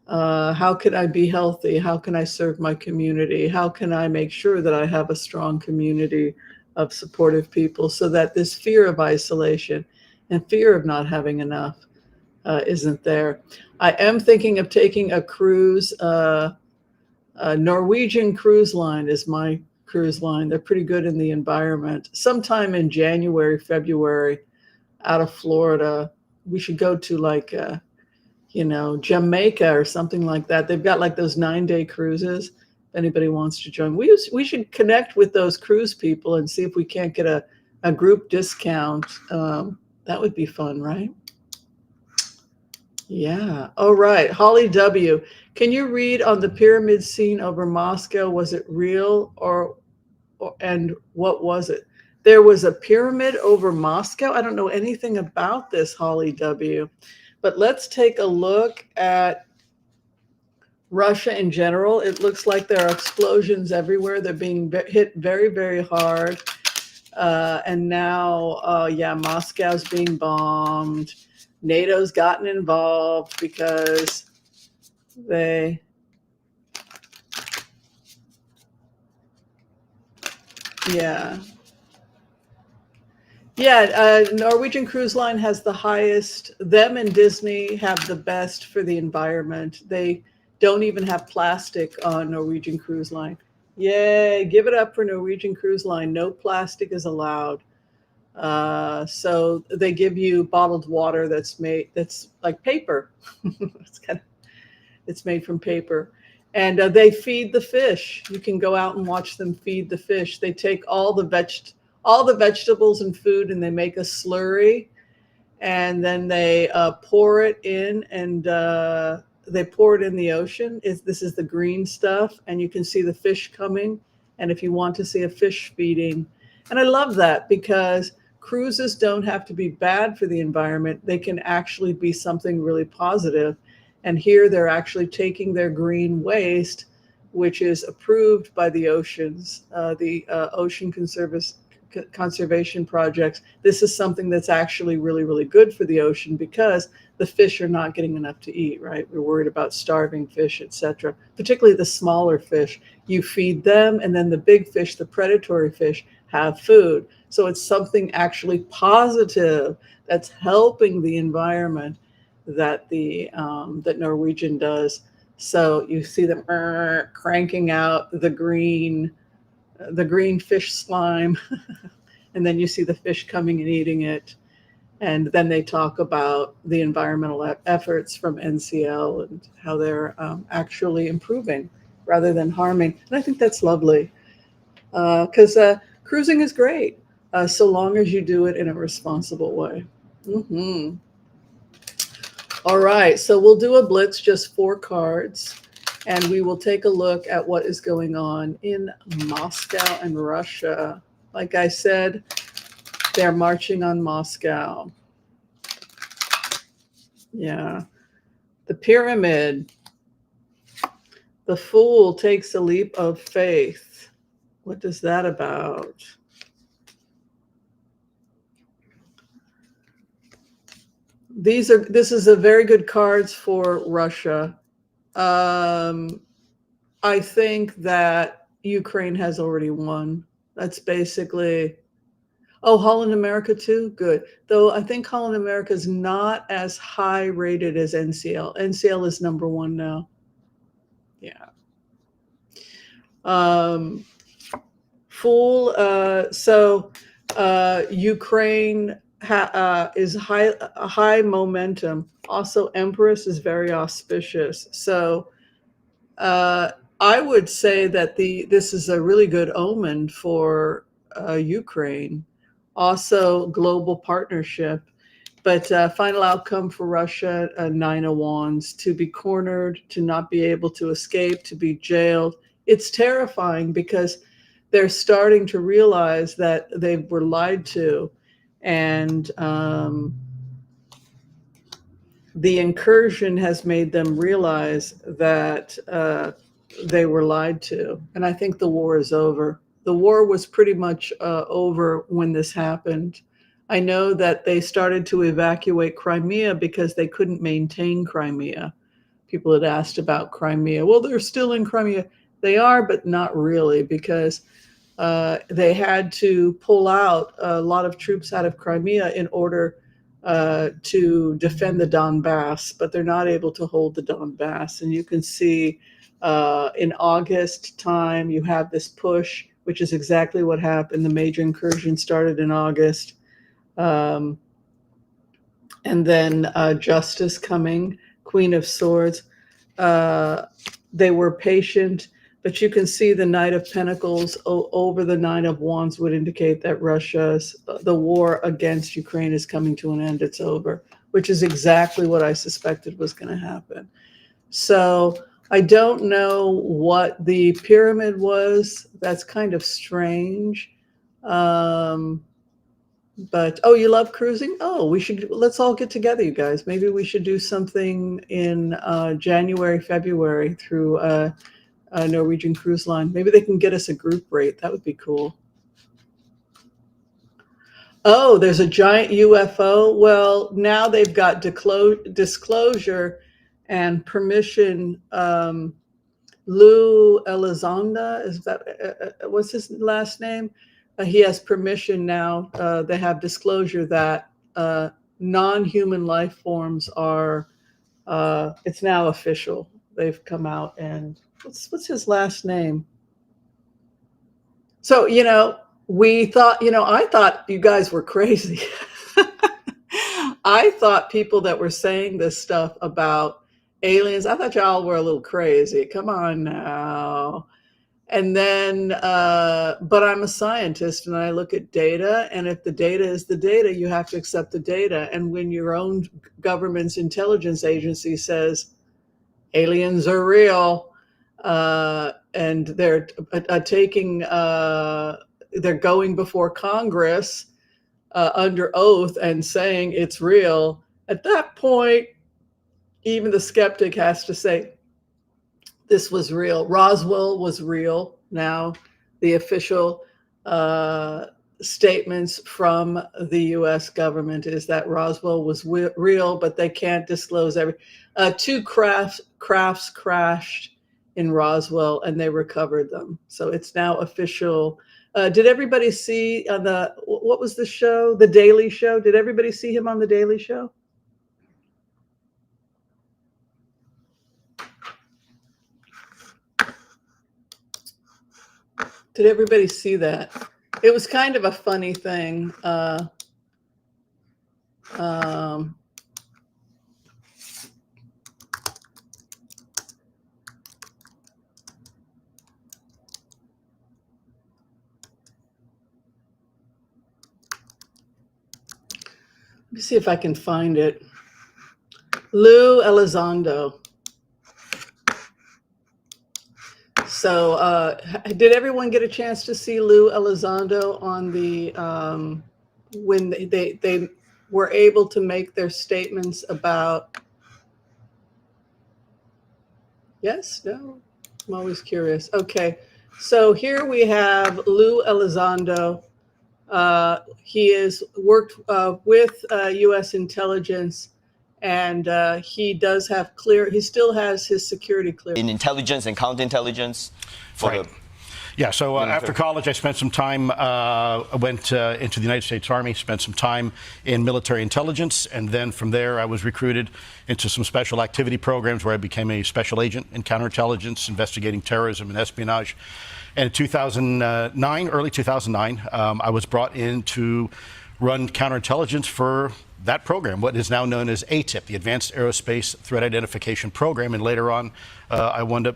S1: How can I be healthy? How can I serve my community? How can I make sure that I have a strong community of supportive people so that this fear of isolation and fear of not having enough isn't there? I am thinking of taking a cruise. Norwegian Cruise Line is my cruise line. They're pretty good in the environment. Sometime in January, February, out of Florida, we should go to like Jamaica or something like that. They've got like those 9-day cruises. If anybody wants to join, we should connect with those cruise people and see if we can't get a group discount. That would be fun, right? Yeah. All right. Holly W. Can you read on the pyramid scene over Moscow? Was it real and what was it? There was a pyramid over Moscow. I don't know anything about this, Holly W. But let's take a look at Russia in general. It looks like there are explosions everywhere. They're being hit very, very hard. And now, yeah, Moscow's being bombed. NATO's gotten involved because they, yeah. Yeah, Norwegian Cruise Line has the highest, them and Disney have the best for the environment. They don't even have plastic on Norwegian Cruise Line. Yay, give it up for Norwegian Cruise Line. No plastic is allowed. So they give you bottled water that's like paper. it's kind of, it's made from paper. And they feed the fish. You can go out and watch them feed the fish. They take all the vegetables and food and they make a slurry, and then they pour it in, and they pour it in the ocean. This is the green stuff, and you can see the fish coming. And if you want to see a fish feeding, and I love that because cruises don't have to be bad for the environment. They can actually be something really positive. And here they're actually taking their green waste, which is approved by the oceans, the ocean conservation projects. This is something that's actually really, really good for the ocean because the fish are not getting enough to eat, right? We're worried about starving fish, etc. Particularly the smaller fish. You feed them, and then the big fish, the predatory fish, have food. So it's something actually positive that's helping the environment that that Norwegian does. So you see them cranking out the green fish slime, and then you see the fish coming and eating it. And then they talk about the environmental efforts from NCL and how they're actually improving rather than harming. And I think that's lovely because cruising is great so long as you do it in a responsible way. Mm-hmm. All right, so we'll do a blitz, just 4 cards, and we will take a look at what is going on in Moscow and Russia. Like I said, they're marching on Moscow. Yeah. The pyramid. The fool takes a leap of faith. What is that about? This is a very good cards for Russia. I think that Ukraine has already won. That's basically, oh, Holland America too? Good. Though I think Holland America is not as high rated as NCL. NCL is number 1 now. Yeah. Fool. So Ukraine is high momentum. Also, Empress is very auspicious. So I would say that this is a really good omen for Ukraine. Also, global partnership. But final outcome for Russia, 9 of Wands, to be cornered, to not be able to escape, to be jailed. It's terrifying because they're starting to realize that they were lied to. And the incursion has made them realize that they were lied to. And I think the war is over. The war was pretty much over when this happened. I know that they started to evacuate Crimea because they couldn't maintain Crimea. People had asked about Crimea. Well, they're still in Crimea. They are, but not really, because they had to pull out a lot of troops out of Crimea in order to defend the Donbass, but they're not able to hold the Donbass. And you can see in August time, you have this push, which is exactly what happened. The major incursion started in August. And then Justice coming, Queen of Swords. They were patient, but you can see the Knight of Pentacles over the Nine of Wands would indicate that the war against Ukraine is coming to an end. It's over, which is exactly what I suspected was going to happen. So I don't know what the pyramid was. That's kind of strange. But oh, you love cruising? Oh, let's all get together, you guys. Maybe we should do something in January, February through Norwegian Cruise Line. Maybe they can get us a group rate. That would be cool. Oh, there's a giant UFO. Well, now they've got disclosure and permission. Lou Elizondo, is that what's his last name? He has permission now. They have disclosure that non-human life forms are. It's now official. They've come out and what's his last name? So we thought, I thought you guys were crazy. I thought people that were saying this stuff about aliens, I thought y'all were a little crazy. Come on now. And then, but I'm a scientist and I look at data, and if the data is the data, you have to accept the data. And when your own government's intelligence agency says aliens are real, and they're taking, they're going before Congress under oath and saying it's real, at that point, even the skeptic has to say, this was real. Roswell was real. Now, the official statements from the U.S. government is that Roswell was real, but they can't disclose everything. Two crafts crashed in Roswell, and they recovered them. So it's now official. Did everybody see what was the show? The Daily Show? Did everybody see him on The Daily Show? Did everybody see that? It was kind of a funny thing. Let me see if I can find it. Lou Elizondo. So did everyone get a chance to see Lou Elizondo on the when they were able to make their statements about? Yes, no, I'm always curious. Okay, so here we have Lou Elizondo. He has worked with U.S. intelligence, and he does have he still has his security clearance.
S2: In intelligence and counterintelligence?
S3: Right. Yeah, so after college, I spent some time, I went into the United States Army, spent some time in military intelligence, and then from there I was recruited into some special activity programs where I became a special agent in counterintelligence, investigating terrorism and espionage. And in 2009, early 2009, I was brought in to run counterintelligence for that program, what is now known as ATIP, the Advanced Aerospace Threat Identification Program, and later on I wound up...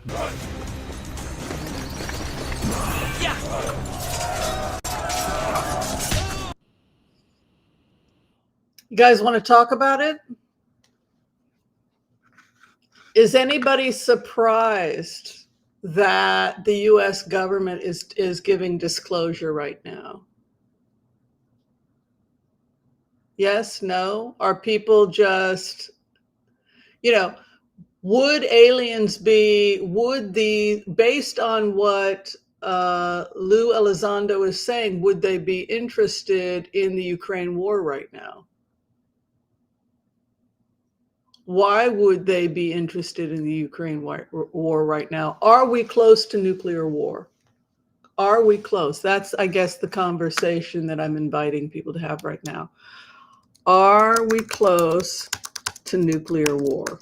S1: You guys want to talk about it? Is anybody surprised that the U.S. government is giving disclosure right now? Yes, no? Are people just, would aliens be, based on what Lou Elizondo is saying, would they be interested in the Ukraine war right now? Why would they be interested in the Ukraine war right now? Are we close to nuclear war? Are we close? That's, I guess, the conversation that I'm inviting people to have right now. Are we close to nuclear war?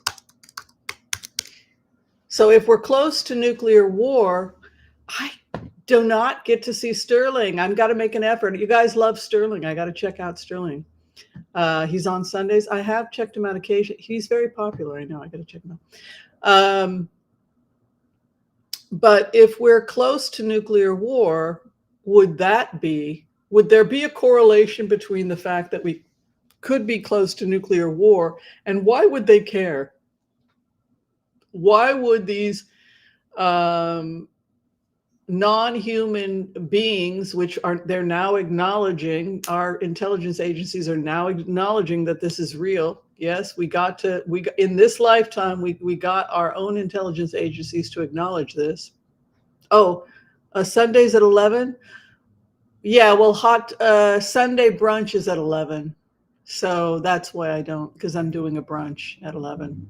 S1: So if we're close to nuclear war, I do not get to see Sterling. I've got to make an effort. You guys love Sterling. I got to check out Sterling. He's on Sundays. I have checked him out occasionally. He's very popular. I know. I got to check him out. But if we're close to nuclear war, would there be a correlation between the fact that we could be close to nuclear war, and why would they care? Why would these non-human beings, which they're now acknowledging, our intelligence agencies are now acknowledging that this is real. Yes, in this lifetime, we got our own intelligence agencies to acknowledge this. Oh, Sundays at 11. Yeah, well, hot Sunday brunch is at 11. So that's why I don't, because I'm doing a brunch at 11.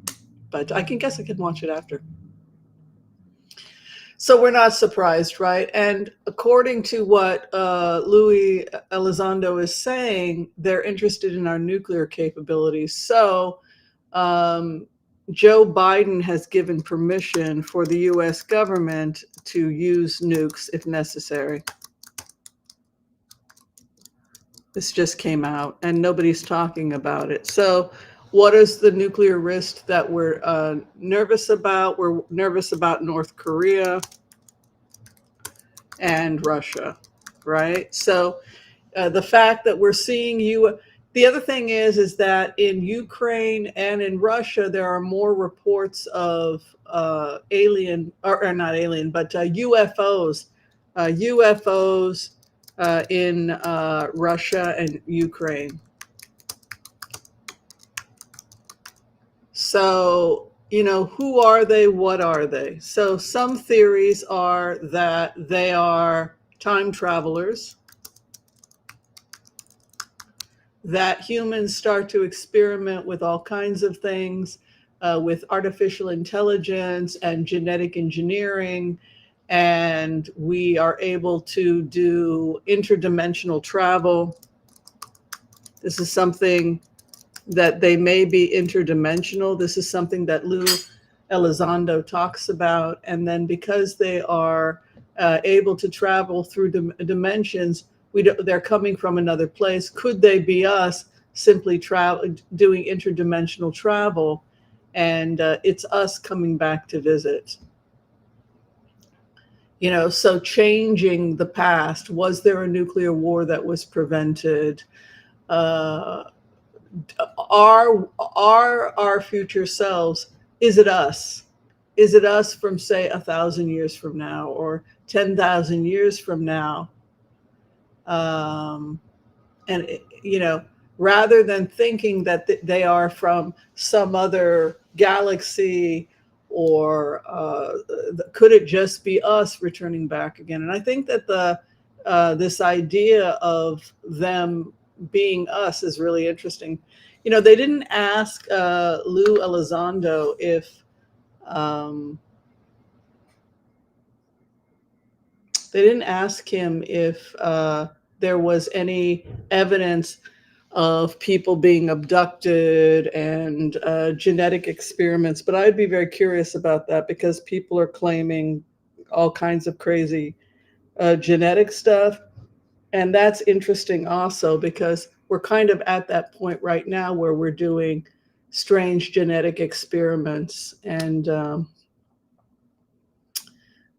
S1: But I can guess I can watch it after. So we're not surprised, right? And according to what Louis Elizondo is saying, they're interested in our nuclear capabilities. So um, Joe Biden has given permission for the US government to use nukes if necessary. This just came out and nobody's talking about it. So, what is the nuclear risk that we're nervous about? We're nervous about North Korea and Russia, right? So, the fact that we're seeing you. The other thing is that in Ukraine and in Russia, there are more reports of alien, or not alien, but UFOs in Russia and Ukraine. So, who are they? What are they? So, some theories are that they are time travelers, that humans start to experiment with all kinds of things, with artificial intelligence and genetic engineering, and we are able to do interdimensional travel. This is something that they may be interdimensional. This is something that Lou Elizondo talks about. And then because they are able to travel through dimensions, they're coming from another place. Could they be us simply doing interdimensional travel? And it's us coming back to visit. So changing the past. Was there a nuclear war that was prevented? Uh, are our future selves, is it us? Is it us from, say, 1,000 years from now or 10,000 years from now? um, and rather than thinking that they are from some other galaxy, or could it just be us returning back again? And I think that this idea of them being us is really interesting. They didn't ask Lou Elizondo if um, they didn't ask him if there was any evidence of people being abducted and genetic experiments. But I'd be very curious about that, because people are claiming all kinds of crazy genetic stuff. And that's interesting also, because we're kind of at that point right now where we're doing strange genetic experiments. And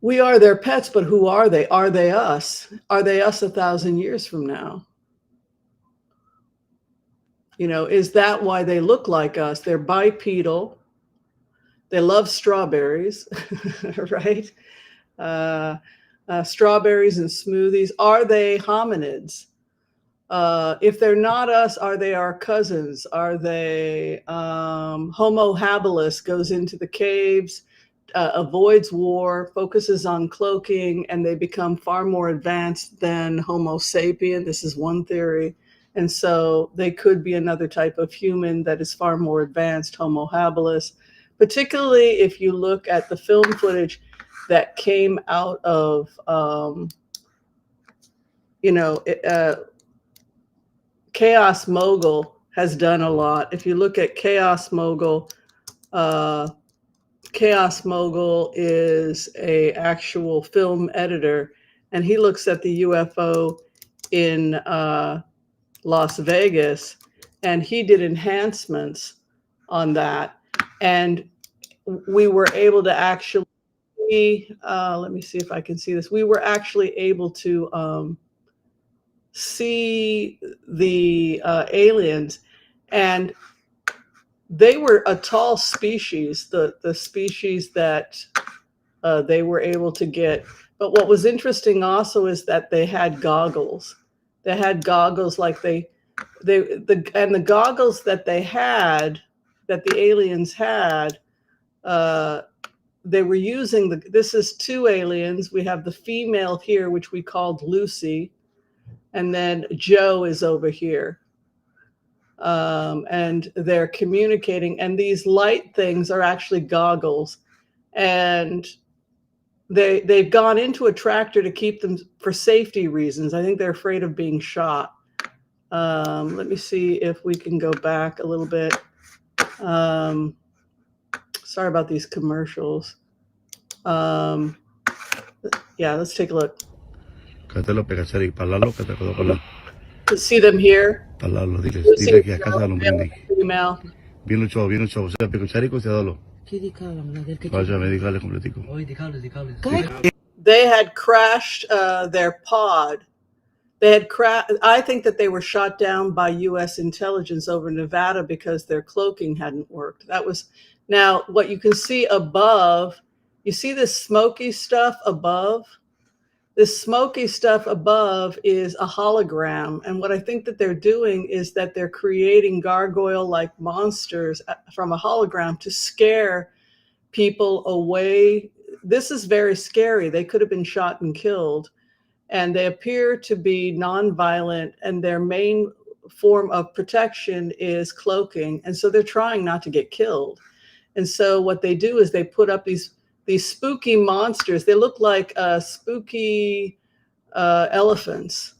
S1: we are their pets, but who are they? Are they us? Are they us 1,000 years from now? Is that why they look like us? They're bipedal. They love strawberries, right? Uh, Strawberries and smoothies. Are they hominids? If they're not us, are they our cousins? Are they Homo habilis, goes into the caves, avoids war, focuses on cloaking, and they become far more advanced than Homo sapien? This is one theory. And so they could be another type of human that is far more advanced, Homo habilis, particularly if you look at the film footage that came out of, Chaos Mogul has done a lot. If you look at Chaos Mogul, Chaos Mogul is a actual film editor, and he looks at the UFO in Las Vegas, and he did enhancements on that. And we were able to actually, let me see if I can see this. We were actually able to see the aliens, and they were a tall species, the species that they were able to get. But what was interesting also is that they had goggles. They had goggles like the goggles that they had, that the aliens had, uh, they were using this is two aliens. We have the female here, which we called Lucy, and then Joe is over here. And they're communicating, and these light things are actually goggles, and they've gone into a tractor to keep them for safety reasons. I think they're afraid of being shot. Let me see if we can go back a little bit. Sorry about these commercials. Yeah, let's take a look. See them here? Female. They had crashed their pod. I think that they were shot down by U.S. intelligence over Nevada because their cloaking hadn't worked. That was, now what you can see above, you see this smoky stuff above? This smoky stuff above is a hologram. And what I think that they're doing is that they're creating gargoyle-like monsters from a hologram to scare people away. This is very scary. They could have been shot and killed. And they appear to be nonviolent, and their main form of protection is cloaking. And so they're trying not to get killed. And so what they do is they put up these spooky monsters. They look like spooky elephants.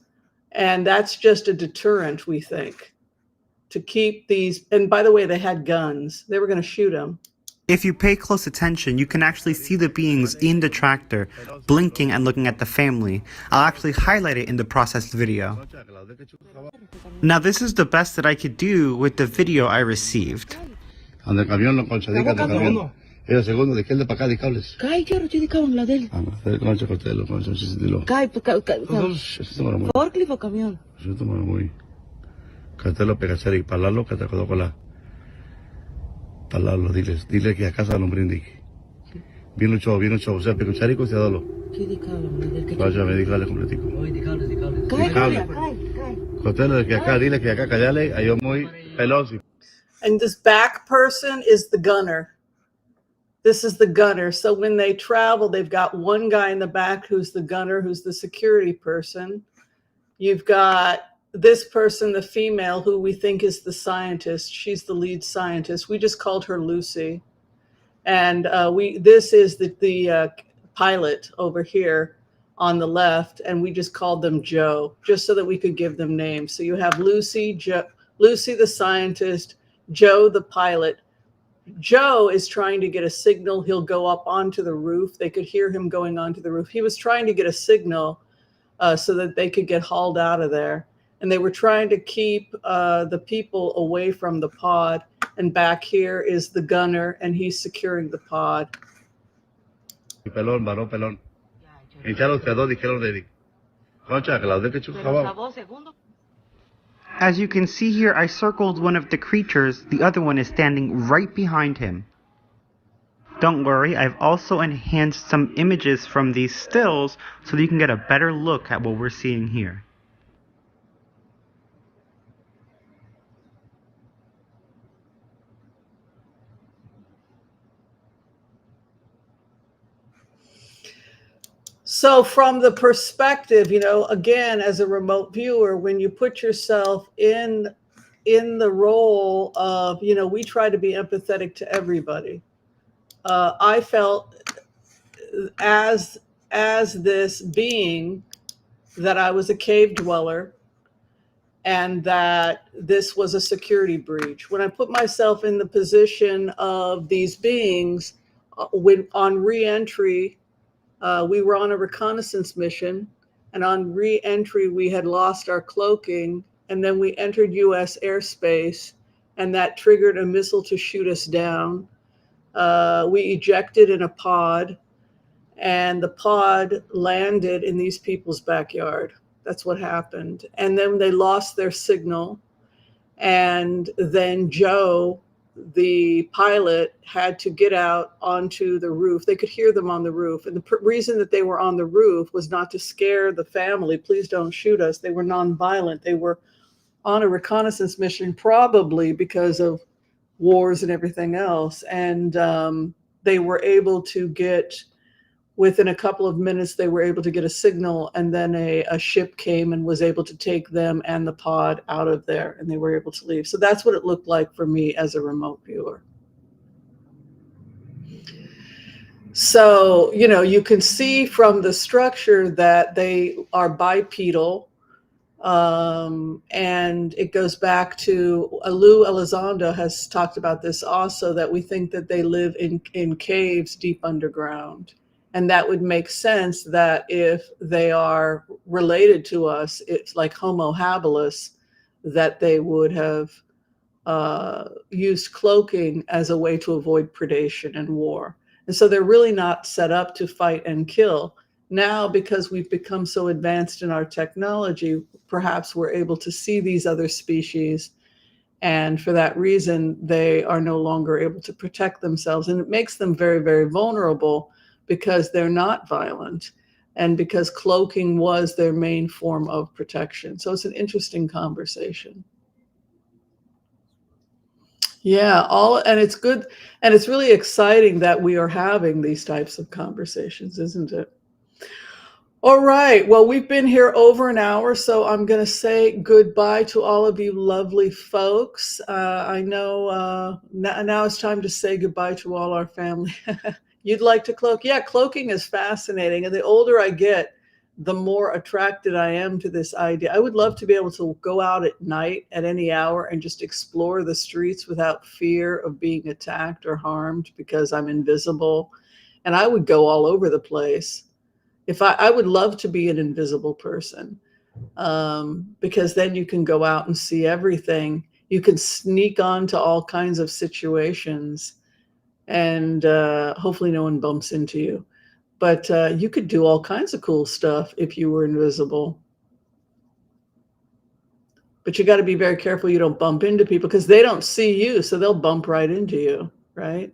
S1: And that's just a deterrent, we think, to keep these. And by the way, they had guns. They were going to shoot them.
S4: If you pay close attention, you can actually see the beings in the tractor, blinking and looking at the family. I'll actually highlight it in the processed video. Now this is the best that I could do with the video I received.
S5: Dile que a casa no brindí. Vino chavo, o sea, pero charico se dalo. Vaya, me dígale completico. Dígale. Cotelo que acá, dile que acá callale, yo muy pelosi.
S1: And this back person is the gunner. This is the gunner. So when they travel, they've got one guy in the back who's the gunner, who's the security person. You've got this person, the female, who we think is the scientist. She's the lead scientist. We just called her Lucy. And this is the pilot over here on the left, and we just called them Joe, just so that we could give them names. So you have Lucy, Lucy the scientist, Joe the pilot. Joe is trying to get a signal. He'll go up onto the roof. They could hear him going onto the roof. He was trying to get a signal so that they could get hauled out of there. And they were trying to keep the people away from the pod. And back here is the gunner, and he's securing the pod.
S5: Pelón, varón, pelón.
S4: As you can see here, I circled one of the creatures. The other one is standing right behind him. Don't worry, I've also enhanced some images from these stills so that you can get a better look at what we're seeing here.
S1: So from the perspective, again, as a remote viewer, when you put yourself in the role of, we try to be empathetic to everybody. I felt as this being that I was a cave dweller and that this was a security breach. When I put myself in the position of these beings, on re-entry, we were on a reconnaissance mission, and on re-entry, we had lost our cloaking, and then we entered U.S. airspace, and that triggered a missile to shoot us down. We ejected in a pod, and the pod landed in these people's backyard. That's what happened. And then they lost their signal, and then Joe, the pilot, had to get out onto the roof. They could hear them on the roof. And the reason that they were on the roof was not to scare the family. Please don't shoot us. They were nonviolent. They were on a reconnaissance mission, probably because of wars and everything else. And they were able to get within a couple of minutes, they were able to get a signal, and then a ship came and was able to take them and the pod out of there, and they were able to leave. So that's what it looked like for me as a remote viewer. So, you can see from the structure that they are bipedal. And it goes back to Lou Elizondo has talked about this also, that we think that they live in caves deep underground. And that would make sense that if they are related to us, it's like Homo habilis, that they would have used cloaking as a way to avoid predation and war. And so they're really not set up to fight and kill. Now, because we've become so advanced in our technology, perhaps we're able to see these other species. And for that reason, they are no longer able to protect themselves. And it makes them very, very vulnerable because they're not violent and because cloaking was their main form of protection. So it's an interesting conversation. Yeah, and it's good. And it's really exciting that we are having these types of conversations, isn't it? All right. Well, we've been here over an hour, so I'm going to say goodbye to all of you lovely folks. I know now it's time to say goodbye to all our family. You'd like to cloak? Yeah, cloaking is fascinating. And the older I get, the more attracted I am to this idea. I would love to be able to go out at night at any hour and just explore the streets without fear of being attacked or harmed because I'm invisible. And I would go all over the place. If I would love to be an invisible person, because then you can go out and see everything. You can sneak onto all kinds of situations, and hopefully no one bumps into you. But you could do all kinds of cool stuff if you were invisible. But you got to be very careful you don't bump into people because they don't see you, so they'll bump right into you, right?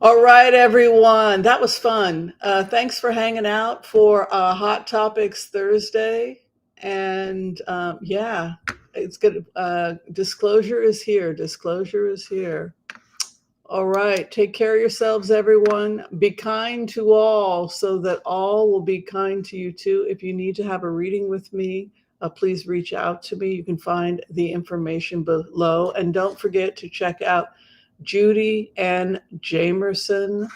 S1: All right, everyone. That was fun. Thanks for hanging out for Hot Topics Thursday. And yeah, it's good. Disclosure is here. Disclosure is here. All right. Take care of yourselves, everyone. Be kind to all so that all will be kind to you too. If you need to have a reading with me, please reach out to me. You can find the information below. And don't forget to check out Judy Ann Jamerson,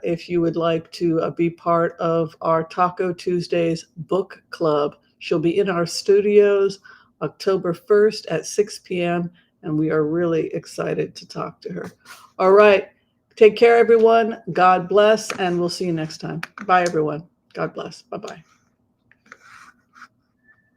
S1: if you would like to be part of our Taco Tuesdays book club. She'll be in our studios October 1st at 6 p.m., and we are really excited to talk to her. All right. Take care, everyone. God bless, and we'll see you next time. Bye, everyone. God bless. Bye-bye.